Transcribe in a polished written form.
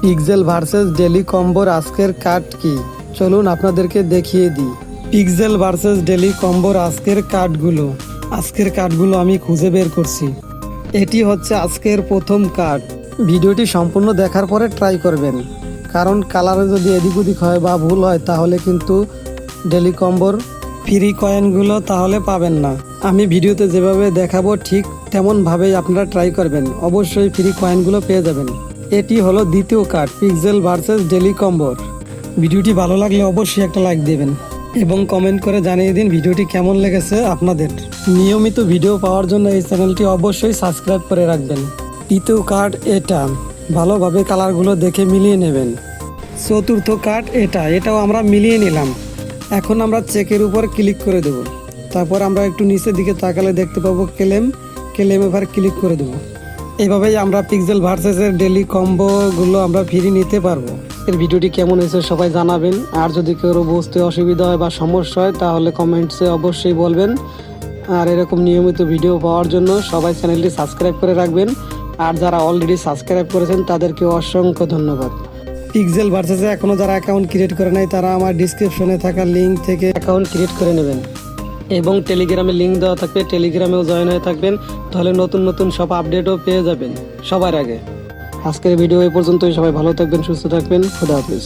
Pixel versus daily কম্বোর আজকের card কি, চলুন আপনাদেরকে দেখিয়ে দিই। পিক্সেল ভার্সেস ডেলি কম্বোর আজকের কার্ডগুলো আমি খুঁজে বের করছি। এটি হচ্ছে আজকের প্রথম কার্ড। ভিডিওটি সম্পূর্ণ দেখার পরে ট্রাই করবেন, কারণ কালারে যদি এদিক ওদিক হয় বা ভুল হয় তাহলে কিন্তু ডেলি কম্বোর ফ্রি কয়েনগুলো তাহলে পাবেন না। আমি ভিডিওতে যেভাবে দেখাবো ঠিক তেমনভাবেই আপনারা ট্রাই করবেন, অবশ্যই ফ্রি কয়েনগুলো পেয়ে যাবেন। এটি হলো দ্বিতীয় কার্ড পিক্সেল ভার্সেস ডেলি কম্বোর। ভিডিওটি ভালো লাগলে অবশ্যই একটা লাইক দেবেন এবং কমেন্ট করে জানিয়ে দিন ভিডিওটি কেমন লেগেছে আপনাদের। নিয়মিত ভিডিও পাওয়ার জন্য এই চ্যানেলটি অবশ্যই সাবস্ক্রাইব করে রাখবেন। তৃতীয় কার্ড এটা, ভালোভাবে কালারগুলো দেখে মিলিয়ে নেবেন। চতুর্থ কার্ড এটাও আমরা মিলিয়ে নিলাম। এখন আমরা চেকের উপর ক্লিক করে দেব। তারপর আমরা একটু নিচের দিকে তাকালে দেখতে পাবো ক্লেম এবার ক্লিক করে দেবো। এভাবেই আমরা পিক্সেল ভার্সেসের ডেলি কম্বোগুলো আমরা ফ্রি নিতে পারবো। এর ভিডিওটি কেমন হয়েছে সবাই জানাবেন, আর যদি কেউ বুঝতে অসুবিধা হয় বা সমস্যা হয় তাহলে কমেন্টসে অবশ্যই বলবেন। আর এরকম নিয়মিত ভিডিও পাওয়ার জন্য সবাই চ্যানেলটি সাবস্ক্রাইব করে রাখবেন, আর যারা অলরেডি সাবস্ক্রাইব করেছেন তাদেরকে অসংখ্য ধন্যবাদ। পিক্সেল ভার্সেসে এখনও যারা অ্যাকাউন্ট ক্রিয়েট করে নাই তারা আমার ডিসক্রিপশনে থাকা লিঙ্ক থেকে অ্যাকাউন্ট ক্রিয়েট করে নেবেন এবং টেলিগ্রামে লিঙ্ক দেওয়া থাকবে, টেলিগ্রামেও জয়েন হয়ে থাকবেন, তাহলে নতুন নতুন সব আপডেটও পেয়ে যাবেন সবার আগে। আজকের ভিডিও এই পর্যন্তই। সবাই ভালো থাকবেন, সুস্থ থাকবেন। খোদা হাফেজ।